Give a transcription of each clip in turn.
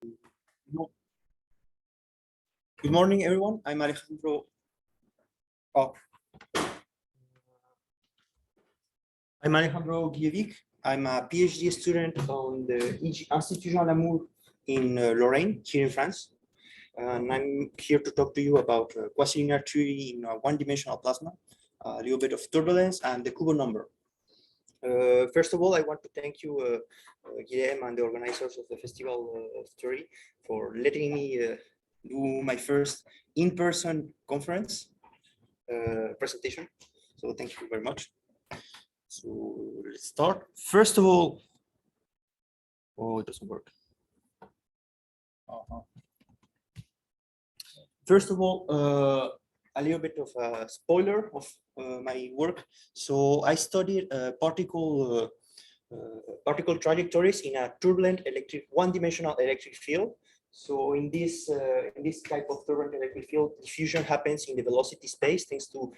Good morning, everyone. I'm Alejandro. Oh. I'm Alejandro Guillevic. I'm a PhD student on the Institut Jean Lamour in Lorraine, here in France. And I'm here to talk to you about quasi-linear theory in one-dimensional plasma, a little bit of turbulence, and the Kubo number. First of all, I want to thank you, Guillem, and the organizers of the Festival of Theory for letting me do my first in-person conference presentation. So thank you very much. So let's start. First of all, oh, it doesn't work. First of all, a little bit of a spoiler of my work. So I studied particle trajectories in a turbulent one-dimensional electric field. So in this type of turbulent electric field, diffusion happens in the velocity space thanks to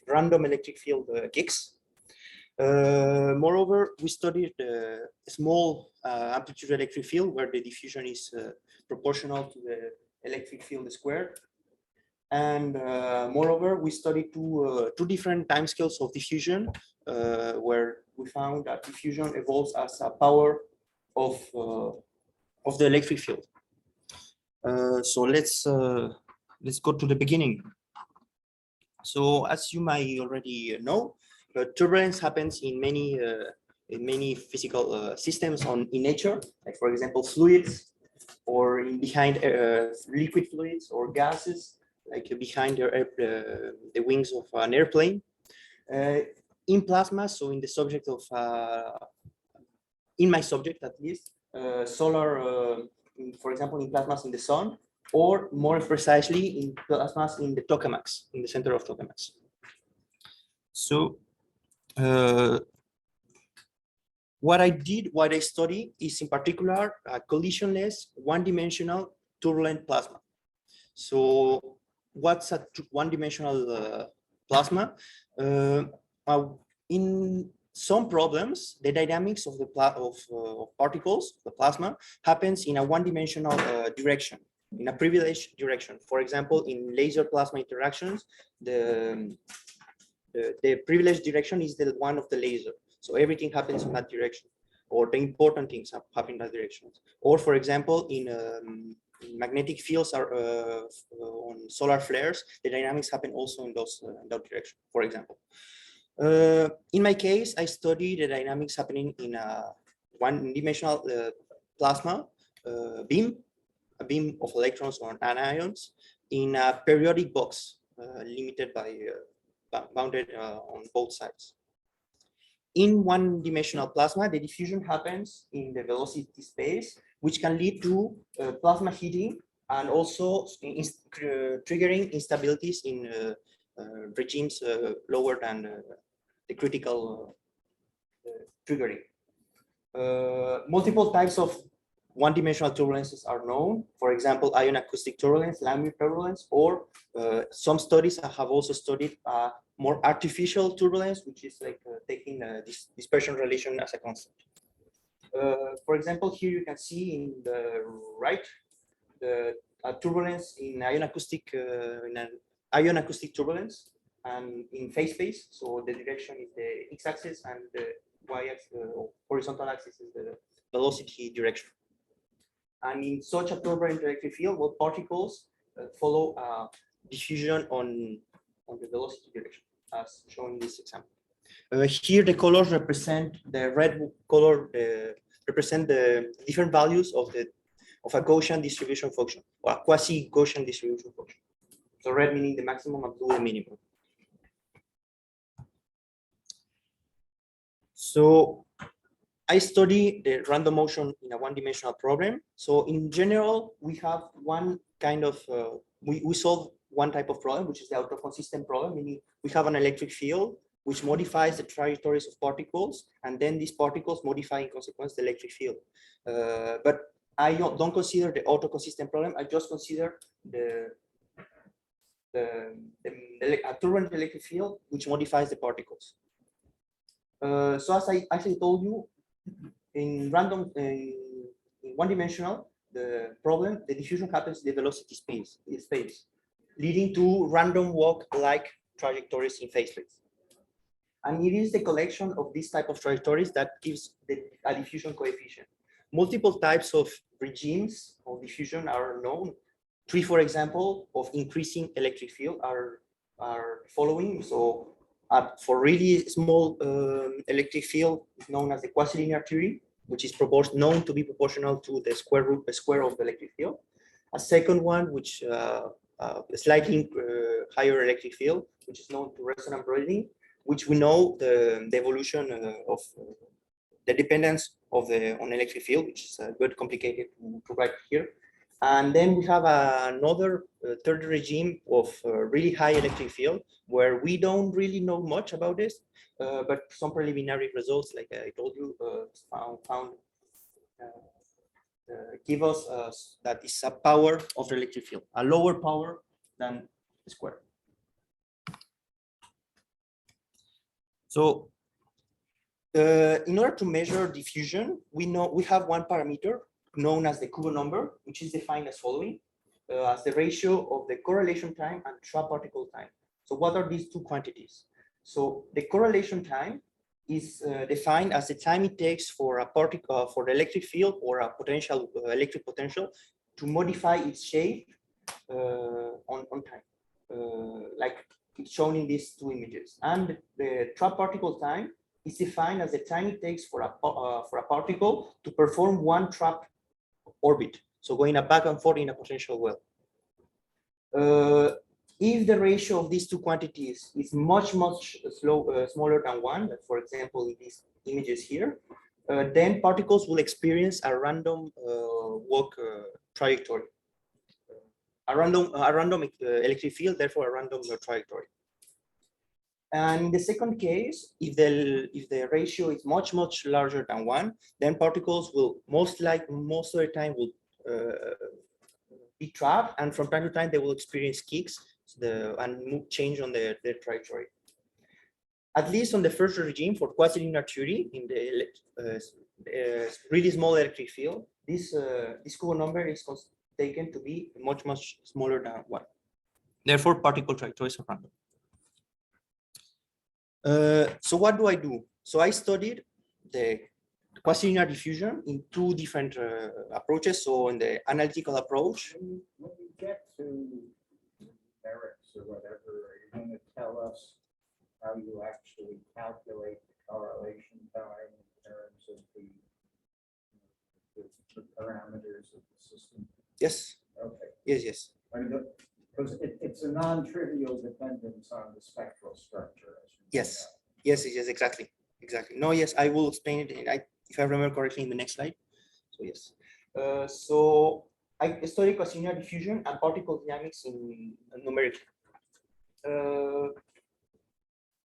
random electric field gigs. Moreover, we studied a small amplitude electric field where the diffusion is proportional to the electric field squared. And moreover, we studied two different timescales of diffusion, where we found that diffusion evolves as a power of the electric field. So let's go to the beginning. So as you might already know, turbulence happens in many physical systems in nature, like for example fluids, or behind liquid fluids or gases, like behind the wings of an airplane. In plasma, so in the subject of, in my subject at least, solar, for example, in plasmas in the sun, or more precisely in plasmas in the tokamaks, in the center of tokamaks. So what I study is in particular collisionless one-dimensional turbulent plasma. So what's a one-dimensional plasma? In some problems, the dynamics of the particles, the plasma, happens in a one-dimensional direction, in a privileged direction. For example, in laser plasma interactions, the privileged direction is the one of the laser. So everything happens in that direction, or the important things happen in that direction. Or for example, in magnetic fields on solar flares, the dynamics happen also in that direction, for example. In my case, I study the dynamics happening in a one-dimensional plasma beam, a beam of electrons or anions in a periodic box limited by bounded on both sides. In one-dimensional plasma, the diffusion happens in the velocity space, which can lead to plasma heating and also triggering instabilities in regimes lower than the critical triggering. Multiple types of one-dimensional turbulences are known. For example, ion acoustic turbulence, Lamier turbulence, or some studies have also studied more artificial turbulence, which is like taking this dispersion relation as a constant. For example, here you can see in the right the turbulence in ion acoustic turbulence and in phase space. So the direction is the x-axis and the y-axis, horizontal axis is the velocity direction. And in such a turbulent electric field, what particles follow diffusion on the velocity direction, as shown in this example. Here, the colors represent the red color represent the different values of a Gaussian distribution function, or a quasi-Gaussian distribution function. So red meaning the maximum and blue the minimum. So I study the random motion in a one-dimensional problem. So in general, we have one kind of, we solve one type of problem, which is the autoconsistent problem, meaning we have an electric field which modifies the trajectories of particles, and then these particles modify in consequence the electric field. But I don't consider the autoconsistent problem. I just consider a turbulent electric field which modifies the particles. So as I actually told you, in one-dimensional, the problem, the diffusion happens in the velocity space, leading to random walk-like trajectories in facelets. And it is the collection of this type of trajectories that gives a diffusion coefficient. Multiple types of regimes of diffusion are known. Three, for example, of increasing electric field are following. So for really small electric field, is known as the quasi-linear theory, which is known to be proportional to the square of the electric field. A second one, which a slightly higher electric field, which is known to resonant broadening, which we know the evolution of the dependence of on electric field, which is a bit complicated to write here. And then we have another third regime of really high electric field, where we don't really know much about this, but some preliminary results, like I told you, found give us that is a power of the electric field, a lower power than the square. So in order to measure diffusion, we have one parameter known as the Kubo number, which is defined as following, as the ratio of the correlation time and trap particle time. So what are these two quantities? So the correlation time is defined as the time it takes for a particle, for the electric field or a potential electric potential to modify its shape on time, like it's shown in these two images. And the trap particle time is defined as the time it takes for a particle to perform one trap orbit, so going back and forth in a potential well. If the ratio of these two quantities is much smaller than one, for example, in these images here, then particles will experience a random walk trajectory, a random electric field, therefore a random trajectory. And in the second case, if the ratio is much larger than one, then particles will most of the time will be trapped, and from time to time they will experience kicks and change on their trajectory. At least on the first regime for quasi-linear theory, in the really small electric field, this Kubo number is taken to be much smaller than one. Therefore, particle trajectories are random. So what do I do? So I studied the quasi-linear diffusion in two different approaches. So in the analytical approach. When you get to numerics or whatever, are you going to tell us how you actually calculate the correlation time in terms of the parameters of the system? Yes. Okay. Yes. I mean, because it's a non-trivial dependence on the spectral structure. Yes, exactly. No, yes, I will explain it, if I remember correctly, in the next slide. So yes. So I studied quasi-linear diffusion and particle dynamics in numerically.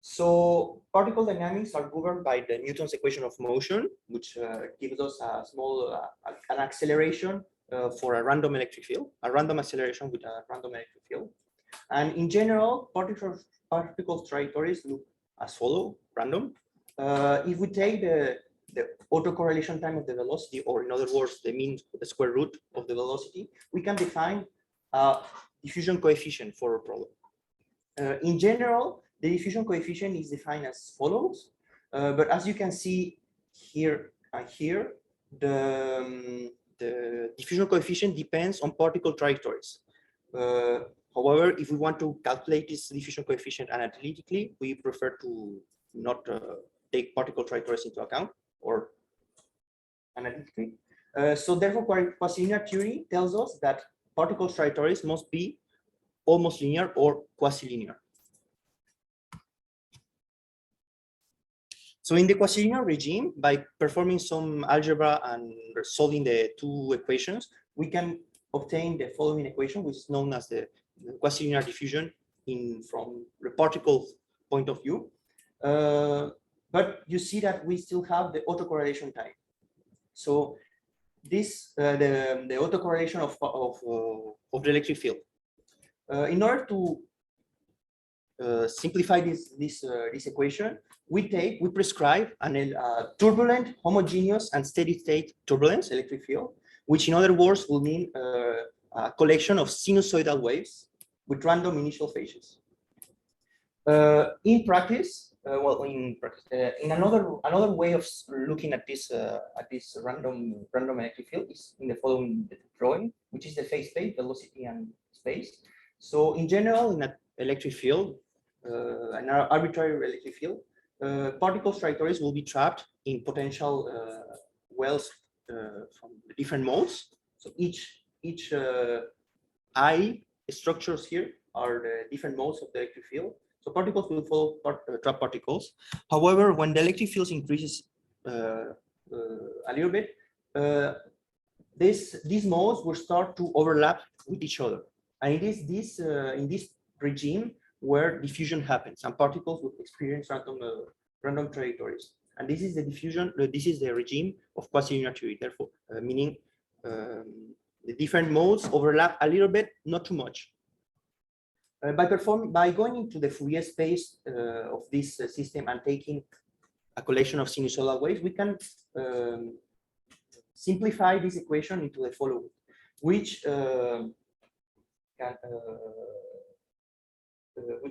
So particle dynamics are governed by the Newton's equation of motion, which gives us a small an acceleration for a random electric field, a random acceleration with a random electric field. And in general, particle trajectories look as follow, random. If we take the autocorrelation time of the velocity, or in other words, the square root of the velocity, we can define a diffusion coefficient for a problem. In general, the diffusion coefficient is defined as follows, but as you can see here and here, the diffusion coefficient depends on particle trajectories. However, if we want to calculate this diffusion coefficient analytically, we prefer to not take particle trajectories into account or analytically. So therefore, quasi-linear theory tells us that particle trajectories must be almost linear or quasi-linear. So in the quasi-linear regime, by performing some algebra and solving the two equations, we can obtain the following equation, which is known as the quasi-linear diffusion from the particle point of view. But you see that we still have the autocorrelation time. So this the autocorrelation of the electric field. In order to simplify this equation, we prescribe a turbulent, homogeneous, and steady state turbulence electric field which in other words will mean a collection of sinusoidal waves with random initial phases. In practice, in another way of looking at this random electric field is in the following drawing, which is the phase space, velocity, and space. So in general, in an electric field, an arbitrary electric field, particle trajectories will be trapped in potential wells from the different modes. So each I structures here are the different modes of the electric field. So particles will follow trap particles. However, when the electric field increases a little bit, these modes will start to overlap with each other. And it is this in this regime where diffusion happens, and particles will experience random trajectories. And this is the diffusion. This is the regime of quasi-linear theory. Therefore, meaning the different modes overlap a little bit, not too much. By going into the Fourier space of this system and taking a collection of sinusoidal waves, we can simplify this equation into the following, which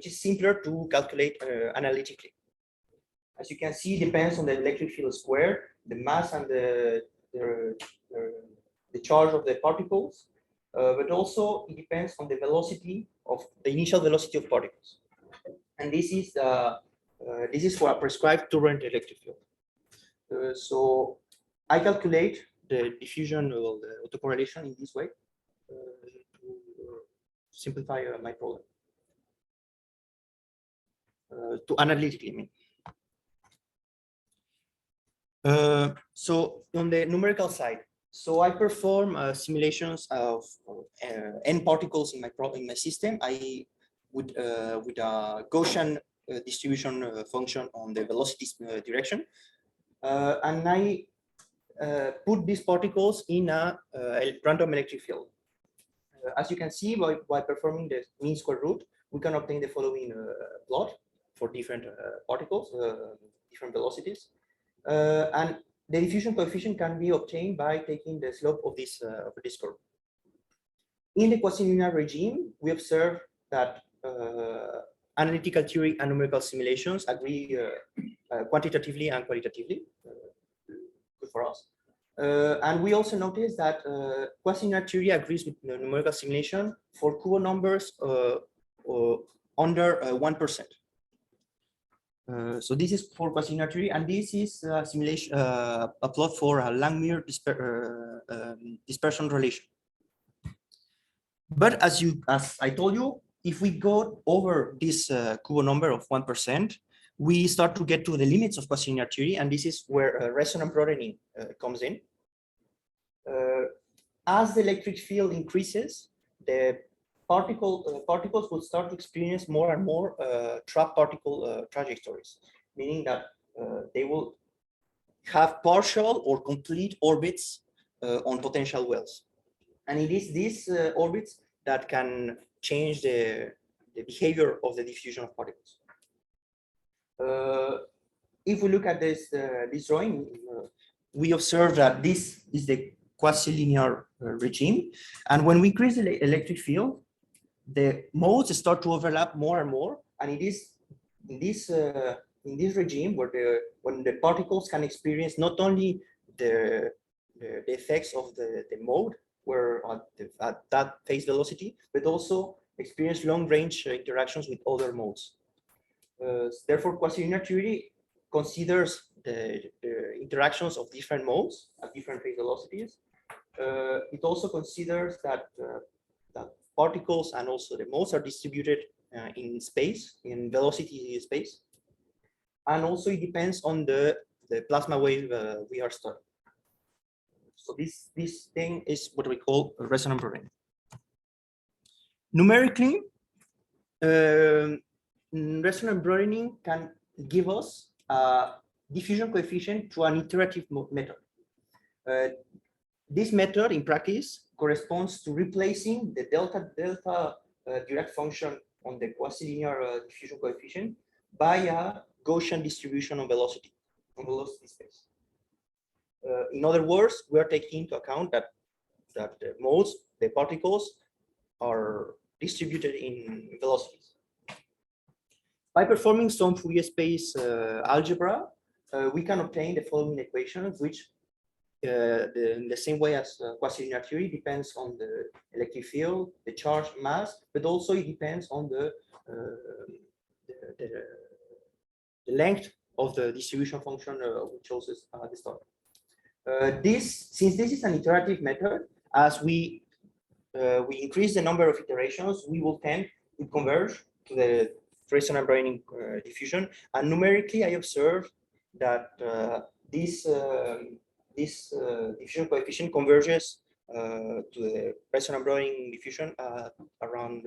is simpler to calculate analytically. As you can see, it depends on the electric field square, the mass, and the charge of the particles, but also it depends on the velocity of the initial velocity of particles. And this is for a prescribed current electric field. So I calculate the diffusion or the autocorrelation in this way to simplify my problem. To analytically, I mean. So on the numerical side, so I perform simulations of n particles in my system. I with a Gaussian distribution function on the velocity direction, and I put these particles in a random electric field. As you can see, by performing the mean square root, we can obtain the following plot for different particles, different velocities. And the diffusion coefficient can be obtained by taking the slope of this curve. In the quasi-linear regime, we observe that analytical theory and numerical simulations agree quantitatively and qualitatively. Good for us. And we also notice that quasi-linear theory agrees with the numerical simulation for Kubo numbers under 1%. So this is for quasi-linear theory, and this is a simulation, a plot for a Langmuir dispersion relation. But as I told you, if we go over this Kubo number of 1%, we start to get to the limits of quasi-linear theory, and this is where resonant broadening comes in. As the electric field increases, the particles will start to experience more and more trap particle trajectories, meaning that they will have partial or complete orbits on potential wells. And it is these orbits that can change the behavior of the diffusion of particles. If we look at this drawing, we observe that this is the quasi-linear regime. And when we increase the electric field, the modes start to overlap more and more. And it is in this regime where when the particles can experience not only the effects of the mode where at that phase velocity, but also experience long-range interactions with other modes. Therefore, quasi-linear theory considers the interactions of different modes at different phase velocities. It also considers that particles and also the modes are distributed in space, in velocity space. And also it depends on the plasma wave we are studying. So this thing is what we call resonant broadening. Numerically, resonant broadening can give us a diffusion coefficient through an iterative method. This method in practice corresponds to replacing the delta Dirac function on the quasi-linear diffusion coefficient by a Gaussian distribution on velocity space. In other words, we are taking into account that the modes, the particles, are distributed in velocities. By performing some Fourier space algebra, we can obtain the following equations, which in the same way as quasi-linear theory depends on the electric field, the charge mass, but also it depends on the length of the distribution function we chose at the start. Since this is an iterative method, as we increase the number of iterations, we will tend to converge to the resonant brownian diffusion. And numerically, I observed that this diffusion coefficient converges to the resonant brownian diffusion around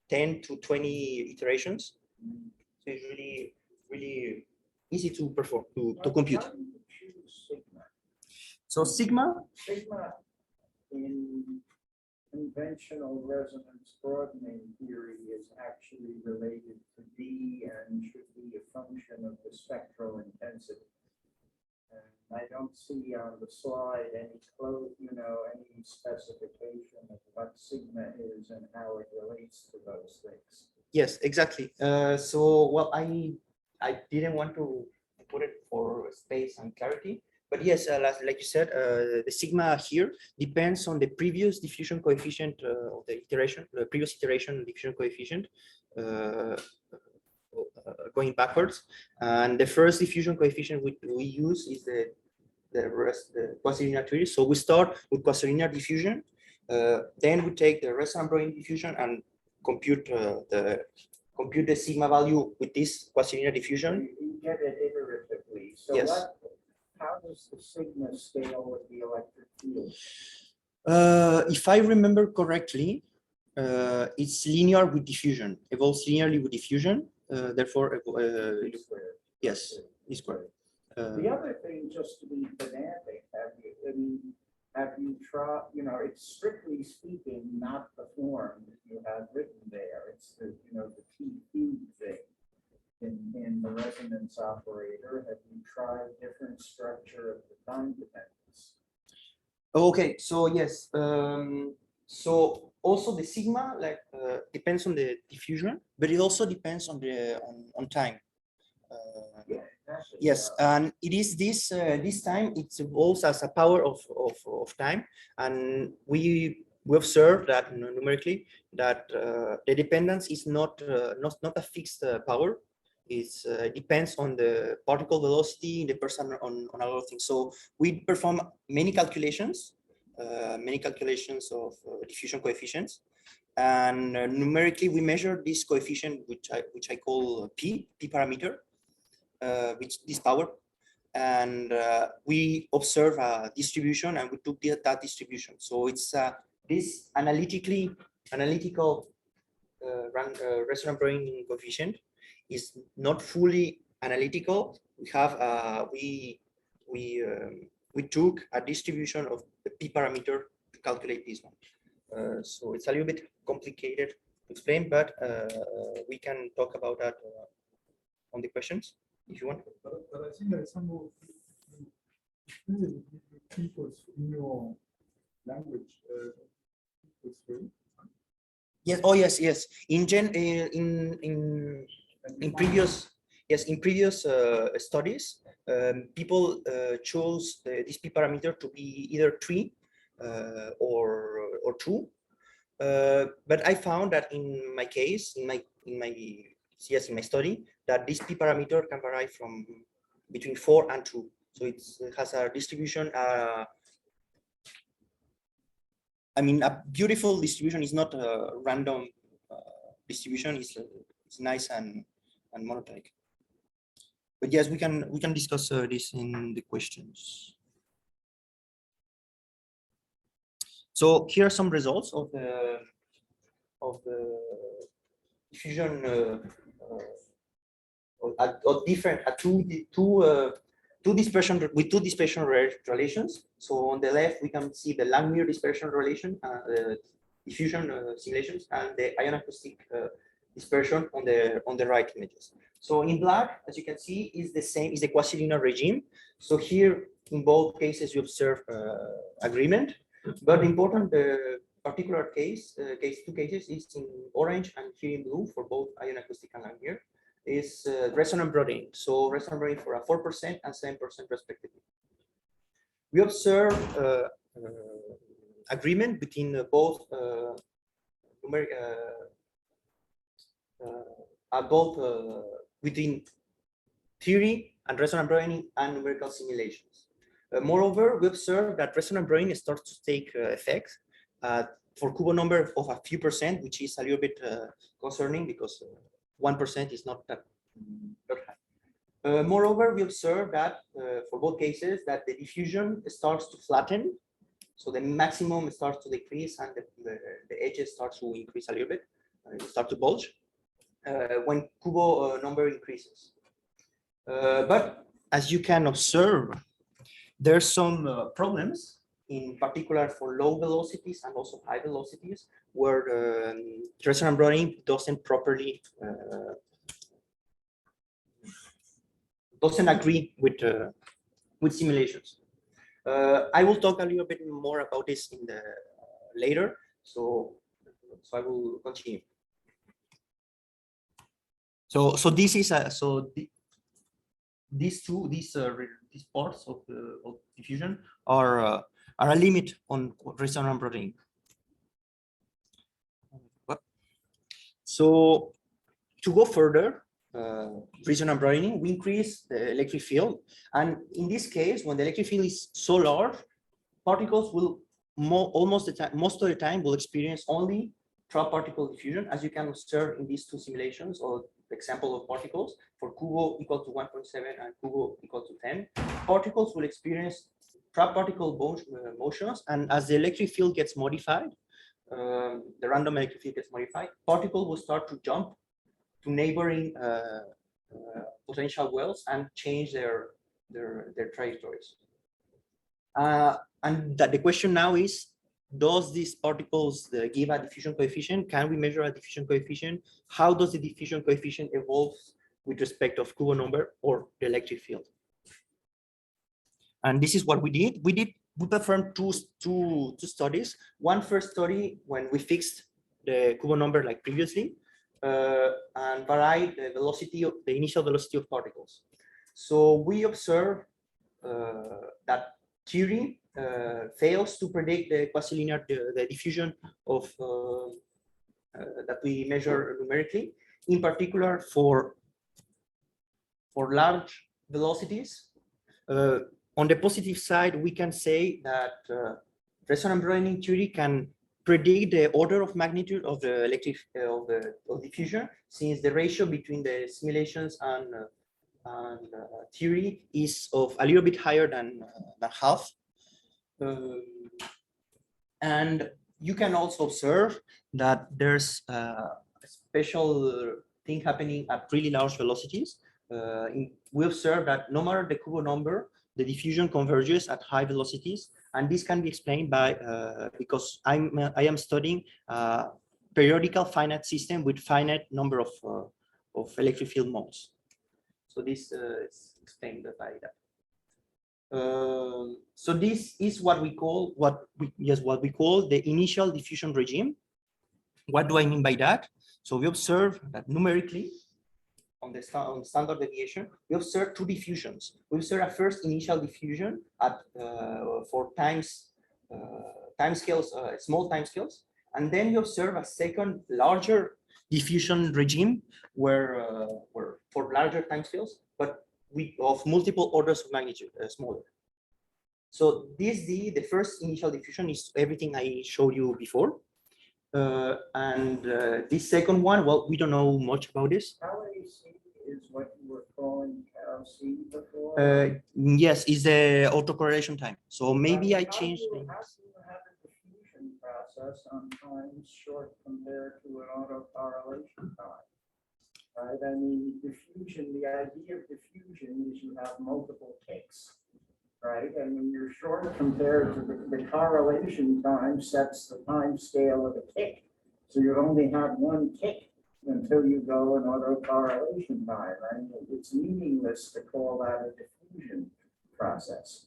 10 to 20 iterations. So it's really easy to perform, to compute. How do you choose sigma? So sigma In conventional resonance broadening theory is actually related to D and should be a function of the spectral intensity. And I don't see on the slide any any specification of what sigma is and how it relates to those things. Yes, exactly. So, well, I didn't want to put it for space and clarity, but yes, like you said, the sigma here depends on the previous diffusion coefficient of the previous iteration diffusion coefficient going backwards, and the first diffusion coefficient we use is the quasi-linear theory. So we start with quasi-linear diffusion, then we take the resonant brownian diffusion and compute the sigma value with this quasi-linear diffusion. You get it iteratively. So Yes. how does the sigma scale with the electric field? If I remember correctly, it's linear with diffusion, evolves linearly with diffusion. Therefore, yes, it's squared. The other thing, just to be pedantic, have you tried, it's strictly speaking not the form that you have written there. It's the, the T-cube thing in the resonance operator. Have you tried different structure of the time dependence? Okay, so yes. So also the sigma depends on the diffusion, but it also depends on the on time. Yeah, exactly. Yes, and it is this time it evolves as a power of time, and we observe that numerically that the dependence is not a fixed power. It depends on the particle velocity, the person on a lot of things. So we perform many calculations of diffusion coefficients, and numerically we measure this coefficient, which I call p parameter. Which this power, and we observe a distribution, and we took that distribution. So it's this analytical resonant brownian coefficient is not fully analytical. We have we took a distribution of the p parameter to calculate this one. So it's a little bit complicated to explain, but we can talk about that on the questions if you want. But I think that some of the people in your language Yes. Oh, yes. In previous studies, people chose this p parameter to be either 3 or 2. But I found that in my case, in my study, that this p parameter can vary from between 4 and 2. So it has a distribution. I mean, a beautiful distribution is not a random distribution. It's nice and monotonic. But yes, we can discuss this in the questions. So here are some results of the diffusion two dispersion relations. So on the left we can see the Langmuir dispersion relation, diffusion simulations, and the ionoacoustic dispersion on the right images. So in black, as you can see, is the quasi-linear regime. So here in both cases you observe agreement. But important particular two cases is in orange and here in blue for both ion acoustic and linear is resonant broadening. So resonant broadening for a 4% and 7% respectively. We observe agreement between both between theory and resonant broadening and numerical simulations. Moreover, we observe that resonant broadening starts to take effect for Kubo number of a few percent, which is a little bit concerning because 1% is not that high. Moreover, we observe that for both cases that the diffusion starts to flatten. So the maximum starts to decrease and the edges start to increase a little bit, start to bulge when Kubo number increases. But as you can observe, there's some problems, in particular for low velocities and also high velocities, where resonant broadening doesn't properly doesn't agree with simulations. I will talk a little bit more about this in the later, so I will continue. So this is these parts of diffusion are a limit on resonant broadening. So to go further, resonant broadening, we increase the electric field, and in this case, when the electric field is so large, particles will most of the time will experience only trap particle diffusion, as you can observe in these two simulations or example of particles for Kubo equal to 1.7 and Kubo equal to 10. Particles will experience trap particle motions, and as the electric field gets modified, the random electric field gets modified, particles will start to jump to neighboring potential wells and change their trajectories. And that the question now is, does these particles give a diffusion coefficient? Can we measure a diffusion coefficient? How does the diffusion coefficient evolve with respect of Kubo number or the electric field? And this is what we did. We performed two studies. One first study when we fixed the Kubo number like previously, and varied the velocity of the initial velocity of particles. So we observed that theory fails to predict the quasi-linear the diffusion of that we measure numerically, in particular for large velocities. On the positive side, we can say that resonant broadening theory can predict the order of magnitude of the electric of diffusion, since the ratio between the simulations and theory is of a little bit higher than half. And you can also observe that there's a special thing happening at really large velocities. We observe that no matter the Kubo number, the diffusion converges at high velocities, and this can be explained by because I am studying periodical finite system with finite number of electric field modes. So this is explained by that. So this is what we call the initial diffusion regime. What do I mean by that? So we observe that numerically on the standard deviation, we observe two diffusions. We observe a first initial diffusion at for time scales, small time scales, and then we observe a second larger diffusion regime where for larger time scales, but of multiple orders of magnitude, smaller. So the first initial diffusion is everything I showed you before. And this second one, well, we don't know much about this. LAC is what you were calling LC before? Yes, is the autocorrelation time. So maybe I changed things. How do you have a diffusion process on time short compared to an autocorrelation time? Right? I mean, diffusion, the idea of diffusion is you have multiple kicks, right? And when you're short compared to the correlation time sets the time scale of the kick. So you only have one kick until you go an autocorrelation time. Right? It's meaningless to call that a diffusion process.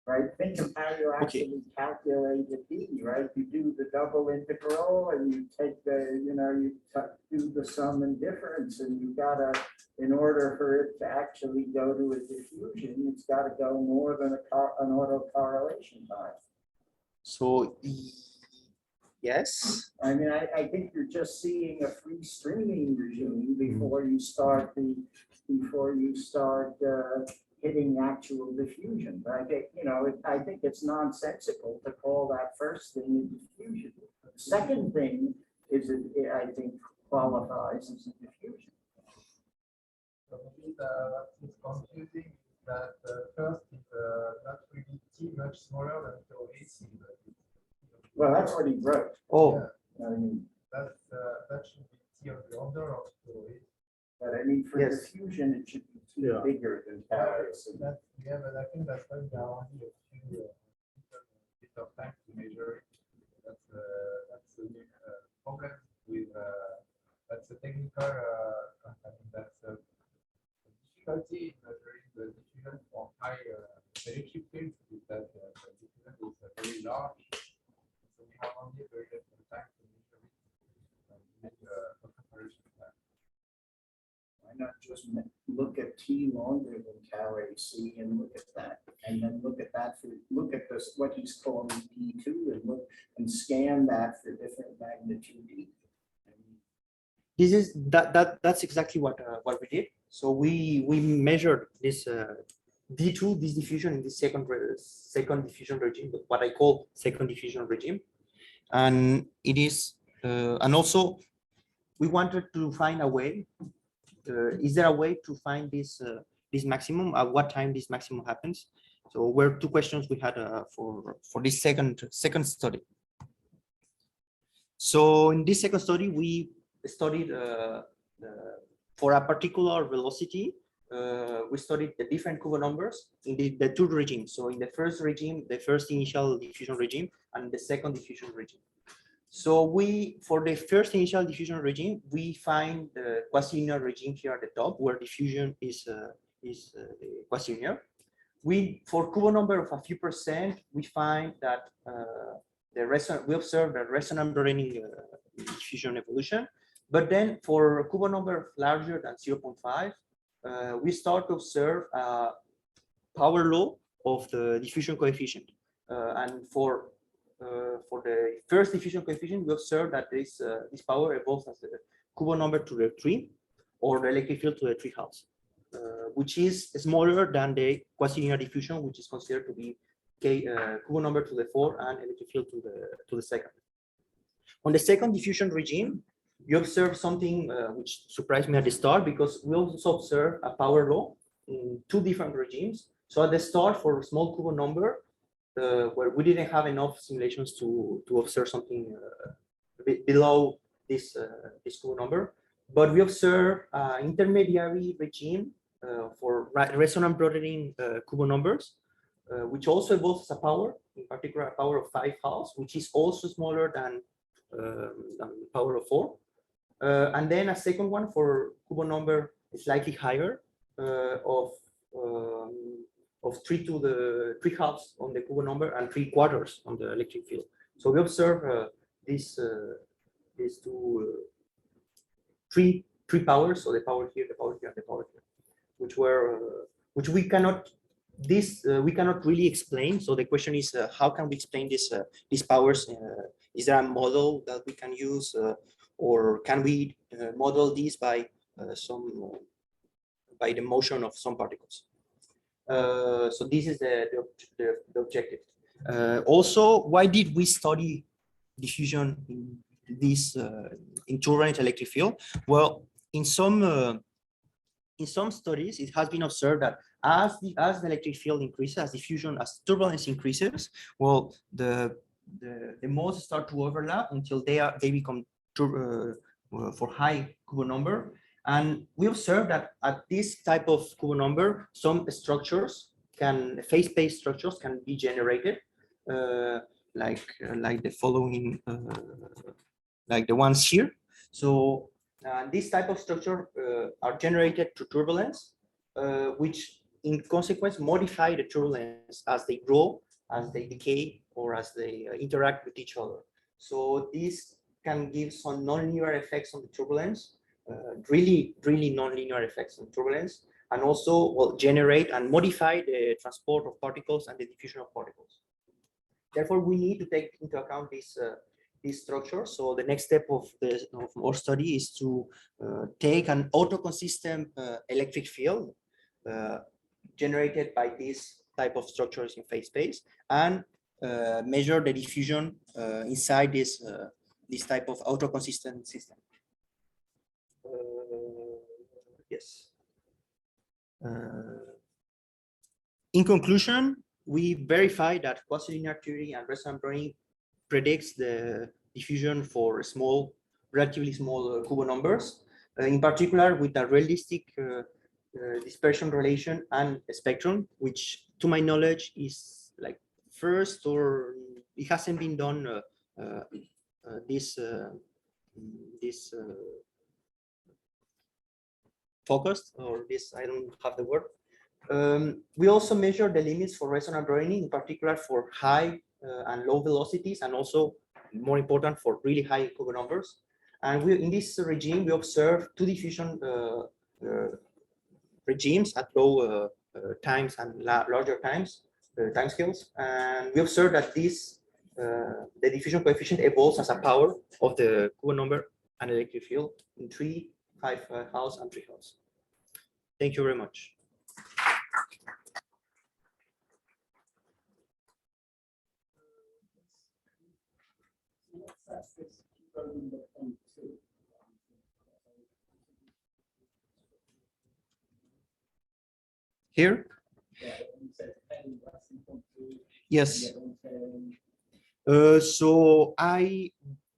right? Think of how you actually calculate the D, right? You do the double integral and you take the, do the sum and difference, and you gotta, in order for it to actually go to a diffusion, it's gotta go more than an autocorrelation time. So yes. I mean, I think you're just seeing a free streaming regime before you start hitting actual diffusion. I think it's nonsensical to call that first thing a diffusion. Second thing is, I think, qualifies as a diffusion. So maybe what is confusing is that first is not really T much smaller than tau AC. Well, that's what he wrote. Oh. Yeah. I mean, that should be T of the order of tau AC. but I mean, for Yes. diffusion, it should be T bigger than tau AC. Yeah, but I think that's why there are only a few bit of time to measure it. That's a problem with that's a technical I think that's a difficulty in measuring the diffusion for high electric fields is that the diffusion is very large. So we have only very little time to measure it and make a comparison. Why not just look at T longer than tau AC and look at that, and then look at this, what he's calling D2, and look and scan that for different magnitude D. This is that's exactly what we did. So we measured this D2, this diffusion in the second diffusion regime, what I call second diffusion regime, and it is and also we wanted to find a way. Is there a way to find this maximum? At what time this maximum happens? So were two questions we had for this second study. So in this second study, we studied for a particular velocity. We studied the different Kubo numbers in the two regimes. So in the first regime, the first initial diffusion regime, and the second diffusion regime. So for the first initial diffusion regime, we find the quasi-linear regime here at the top, where diffusion is quasi-linear. For Kubo number of a few percent, we find that we observe the resonant broadening diffusion evolution. But then for Kubo number larger than 0.5, we start to observe a power law of the diffusion coefficient. And for the first diffusion coefficient, we observe that this power evolves as the Kubo number to the 3 or the electric field to the 3/2, which is smaller than the quasi-linear diffusion, which is considered to be Kubo number to the 4 and electric field to the second. On the second diffusion regime, you observe something which surprised me at the start, because we also observe a power law in two different regimes. So at the start, for small Kubo number, where we didn't have enough simulations to observe something below this Kubo number, but we observe intermediary regime for resonant broadening Kubo numbers, which also evolves as a power, in particular a power of 5/2, which is also smaller than power of 4. And then a second one for Kubo number slightly higher of 3 to the 3/2 on the Kubo number and 3/4 on the electric field. So we observe these two three powers, so the power here, the power here, and the power here, which we cannot really explain. So the question is, how can we explain these powers? Is there a model that we can use, or can we model these by the motion of some particles? So this is the objective. Also, why did we study diffusion in this in turbulent electric field? Well, in some studies, it has been observed that as the electric field increases, as turbulence increases, well, the modes start to overlap until they become for high Kubo number. And we observe that at this type of Kubo number, some structures phase-space structures can be generated, like the following, like the ones here. So this type of structure are generated through turbulence, which in consequence, modify the turbulence as they grow, as they decay, or as they interact with each other. So this can give some nonlinear effects on the turbulence, really nonlinear effects on turbulence, and also will generate and modify the transport of particles and the diffusion of particles. Therefore, we need to take into account this structure. So the next step of our study is to take an autoconsistent electric field generated by this type of structures in phase space and measure the diffusion inside this type of autoconsistent system. Yes. In conclusion, we verify that quasi-linear theory and resonant burning predicts the diffusion for relatively small Kubo numbers, in particular with a realistic dispersion relation and a spectrum, which to my knowledge is like first, or it hasn't been done this focused, or this, I don't have the word. We also measure the limits for resonant burning, in particular for high and low velocities, and also more important for really high Kubo numbers. And in this regime, we observe two diffusion regimes at low times and larger times, time scales. And we observe that the diffusion coefficient evolves as a power of the Kubo number and electric field in 3, 5 Hz and 3 Hz. Thank you very much. Here? Yes. So I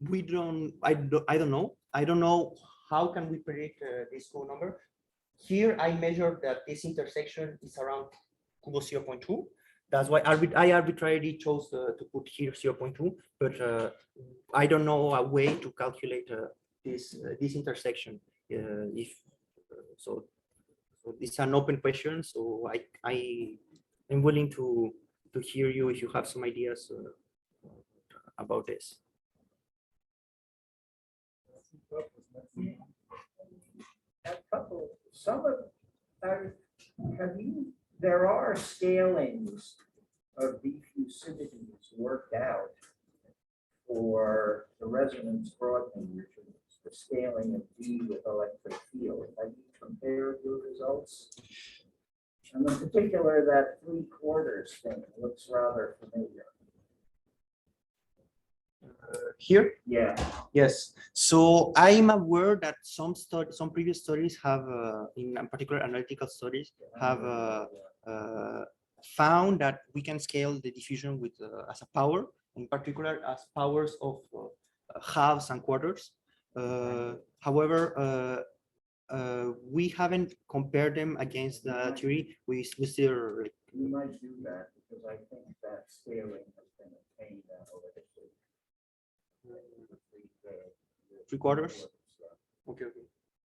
don't know. I don't know how can we predict this Kubo number. Here I measured that this intersection is around Kubo 0.2. That's why I arbitrarily chose to put here 0.2, but I don't know a way to calculate this intersection. So it's an open question. So I am willing to hear you if you have some ideas about this. There are scalings of diffusivities worked out for the resonance broadening regime, the scaling of D with electric field. Have you compared your results? And in particular, that 3/4 thing looks rather familiar. Here? Yeah. Yes. So I'm aware that some previous studies have, in particular analytical studies, have found that we can scale the diffusion with as a power, in particular as powers of halves and quarters. However, we haven't compared them against the theory. We still. You might do that because I think that scaling has been obtained analytically. 3/4? Okay.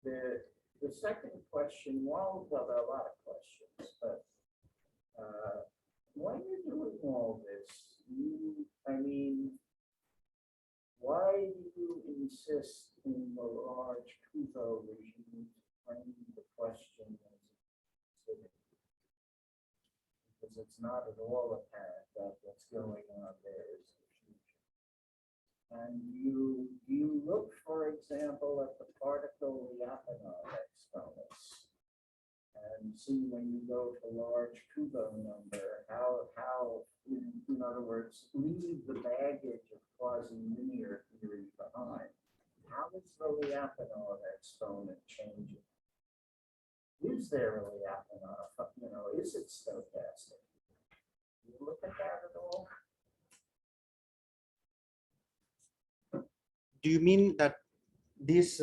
The second question, well, there are a lot of questions, but when you're doing all this, why do you insist in the large Kubo regime frame the question as because it's not at all apparent that what's going on there is the future. And you look, for example, at the particle Lyapunov exponents and see when you go to large Kubo number, how in other words, leave the baggage of quasi-linear theory behind. How is the Lyapunov exponent changing? Is there a Lyapunov? Is it stochastic? You look at that at all? Do you mean that this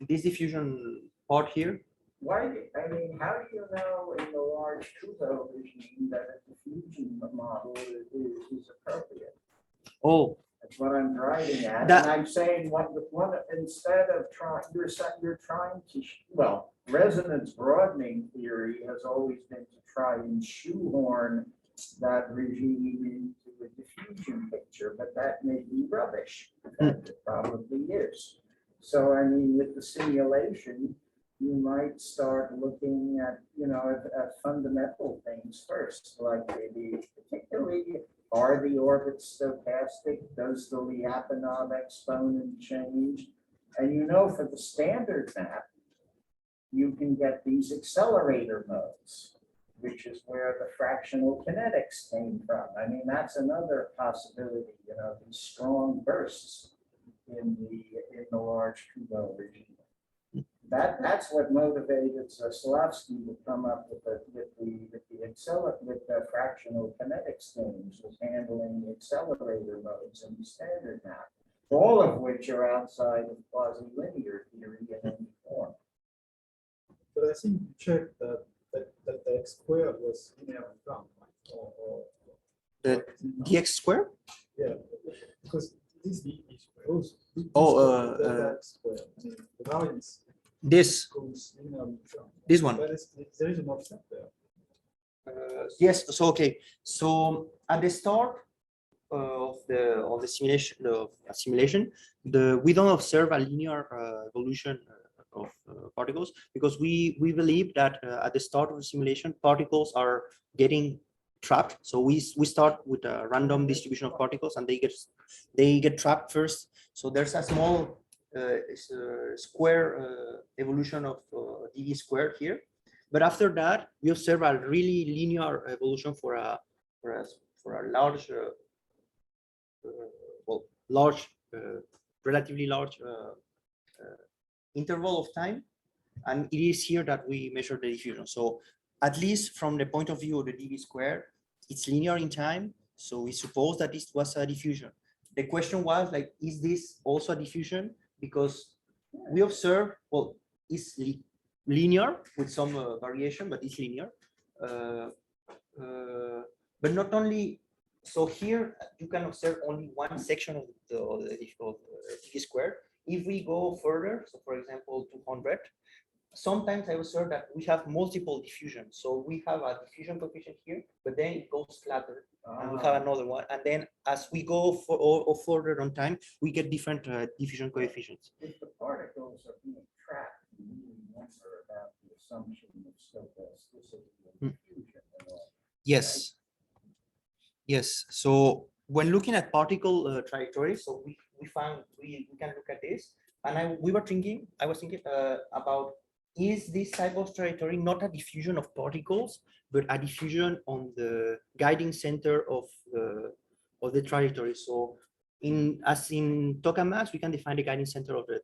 diffusion part here? Why? How do you know in the large Kubo regime that a diffusion model is appropriate? Oh, that's what I'm driving at. And I'm saying instead of trying, you're trying to, resonance broadening theory has always been to try and shoehorn that regime into a diffusion picture, but that may be rubbish. It probably is. So, I mean, with the simulation, you might start looking at, at fundamental things first, like maybe particularly, are the orbits stochastic? Does the Lyapunov exponent change? And for the standard map, you can get these accelerator modes, which is where the fractional kinetics came from. I mean, that's another possibility, these strong bursts in the large Kubo regime. That's what motivated Zaslavsky to come up with the fractional kinetics things, was handling the accelerator modes in the standard map, all of which are outside of quasi-linear theory in any form. But I think you checked that the x squared was linear in term, right? The dx square? Yeah, because this d is Oh, the variance this goes linear in term. this one. But there is an offset there. Yes. So okay. So at the start of the simulation, we don't observe a linear evolution of particles, because we believe that at the start of the simulation, particles are getting trapped. So we start with a random distribution of particles, and they get trapped first. So there's a small square evolution of dv squared here, but after that we observe a really linear evolution for a large relatively large interval of time, and it is here that we measure the diffusion. So at least from the point of view of the dv squared, it's linear in time, so we suppose that this was a diffusion. The question was, like, is this also a diffusion? Because we observe, well, it's linear with some variation, but it's linear. But not only, so here you can observe only one section of the dv squared. If we go further, so for example 200, sometimes I observe that we have multiple diffusions. So we have a diffusion coefficient here, but then it goes flatter, and we have another one. And then as we go further on time, we get different diffusion coefficients. If the particles are being trapped, you really wonder about the assumption of stochasticity and diffusion and all. Yes. Yes. So when looking at particle trajectories, so we can look at this, and I was thinking about, is this type of trajectory not a diffusion of particles, but a diffusion on the guiding center of the trajectory? So as in tokamaks, we can define the guiding center of the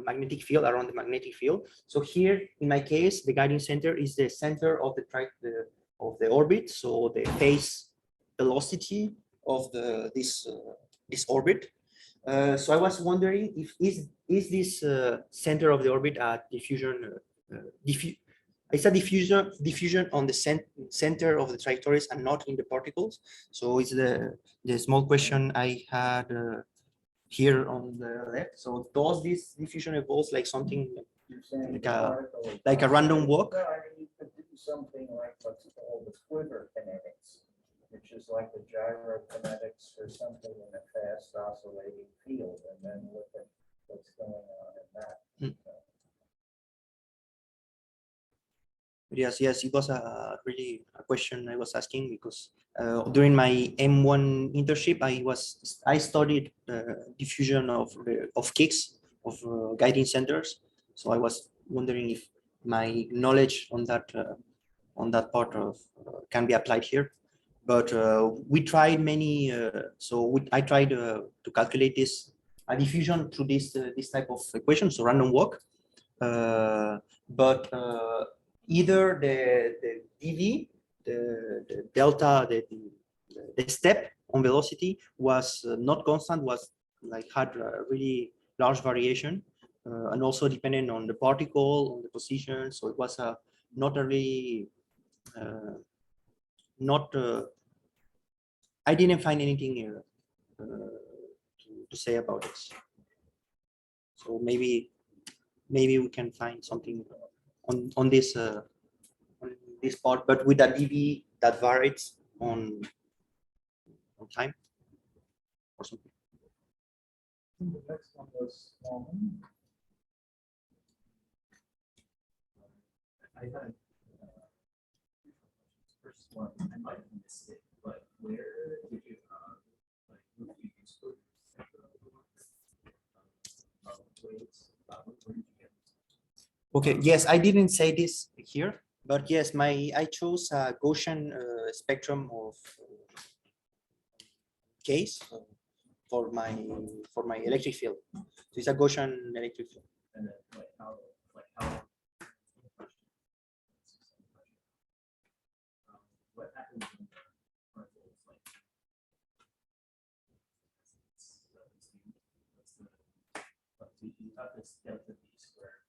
magnetic field around the magnetic field. So here, in my case, the guiding center is the center of the orbit, so the phase velocity of this orbit. So I was wondering if is this center of the orbit a diffusion? It's a diffusion on the center of the trajectories and not in the particles. So it's the small question I had here on the left. So does this diffusion evolve like something like a random walk? No, I mean, you could do something like what's called the quiver kinetics, which is like the gyrokinetics for something in a fast oscillating field, and then look at what's going on in that. Yes, it was really a question I was asking, because during my M1 internship, I studied diffusion of kicks of guiding centers. So I was wondering if my knowledge on that part of can be applied here. But we tried many. I tried to calculate a diffusion through this type of equation, so random walk. But either the dv, the delta, the step on velocity was not constant, was had a really large variation, and also depending on the particle, on the position. So it was not a really I didn't find anything to say about this. So maybe we can find something on this part, but with a dB that varies on time or something. The next one was Norman. I had first one, I might have missed it, but where did you like who do you use for weights? Where did you get? Okay, yes, I didn't say this here, but yes, I chose a Gaussian spectrum of case for my electric field. So it's a Gaussian electric field. And then like how what happens when the particles like you have this delta V squared.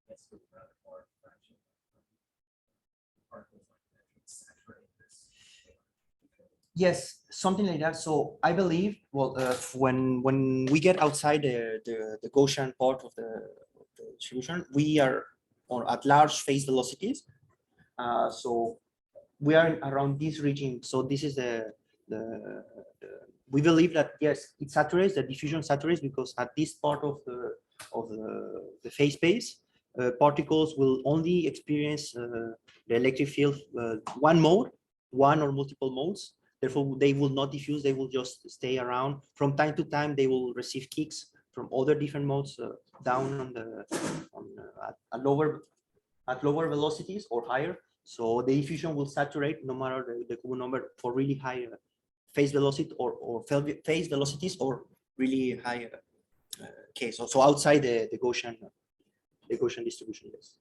That's the rather large fraction of particles like that would saturate this. Yes, something like that. So I believe, well, when we get outside the Gaussian part of the distribution, we are at large phase velocities. So we are around this region. So this is the we believe that yes, it saturates, the diffusion saturates, because at this part of the phase space, particles will only experience the electric field one mode, one or multiple modes. Therefore, they will not diffuse, they will just stay around. From time to time, they will receive kicks from other different modes down at lower velocities or higher. So the diffusion will saturate no matter the Kubo number for really high phase velocity or phase velocities or really high case. So outside the Gaussian distribution, yes.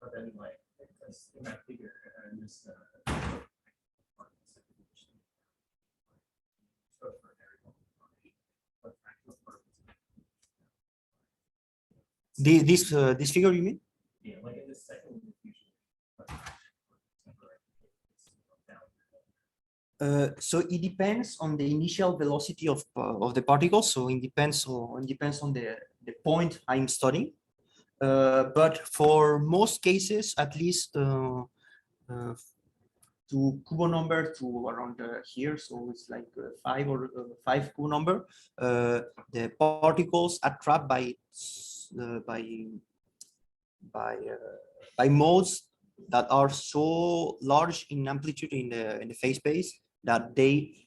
But then like because in that figure and this This figure you mean? yeah, like in the second diffusion. So it depends on the initial velocity of the particles. So it depends on the point I'm studying. But for most cases, at least to Kubo number to around here, so it's like 5 Kubo number. The particles are trapped by modes that are so large in amplitude in the phase space that they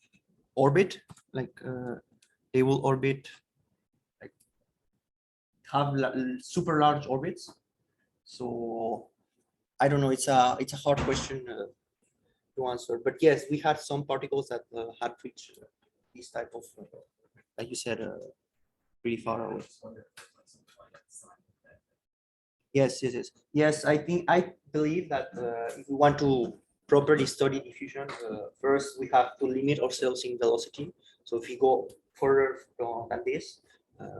orbit, like they will orbit, like have super large orbits. So I don't know, it's a hard question to answer, but yes, we had some particles that had reached this type of like you said pretty far away. Yes, I believe that if we want to properly study diffusion, first we have to limit ourselves in velocity. So if we go further than this,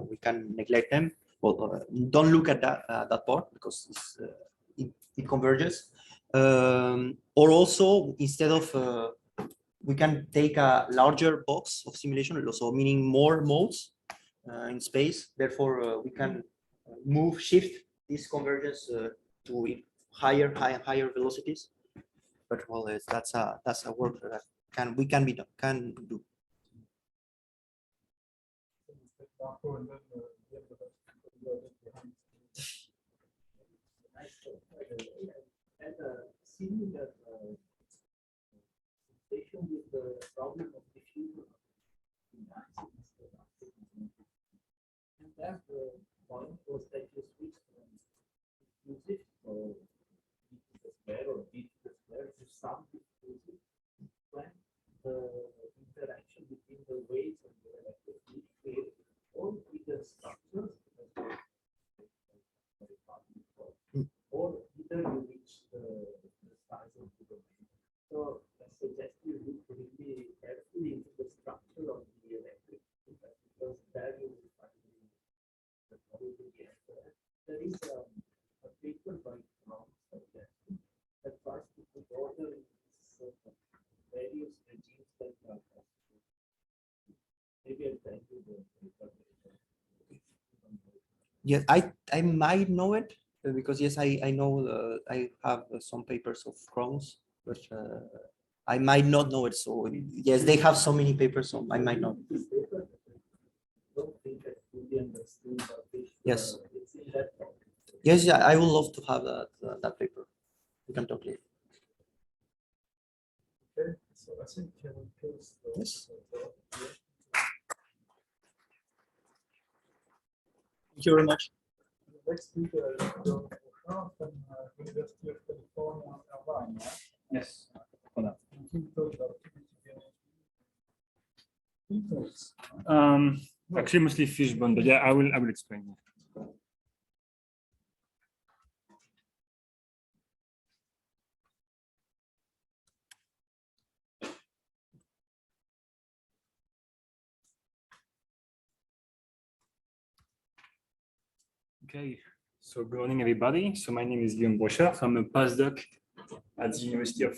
we can neglect them. Well, don't look at that part because it converges. Or also, instead of we can take a larger box of simulation, so meaning more modes in space. Therefore, we can shift this convergence to higher velocities. But well, that's a work that we can do. And seeing that station with the problem of diffusion and that point was that you switch from diffusive or D to the square or D to the square to some diffusive when the interaction between the waves and the electric field or with the structures or either you reach the size of the domain. So I suggest you look really carefully into the structure of the electric field because there you will find the probability answer. There is a paper by Brown that tries to put order in various regimes that are possible. Maybe I'll tell you the paper later. Yes, I might know it because yes, I know I have some papers of Crohn's, but I might not know it. So yes, they have so many papers, so I might not. Don't think that fully understood, but Yes. it's in that form. Yes, yeah, I would love to have that paper. We can talk later. Okay, so I think we close the. Yes. the- Thank you very much. the next speaker is John Bouchard from University of California, Irvine. Yes. Voilà. He talked about Beatles. Actually, mostly fishbone, but yeah, I will explain. Okay, so good morning, everybody. So my name is Guillaume Brochard. So I'm a postdoc at the University of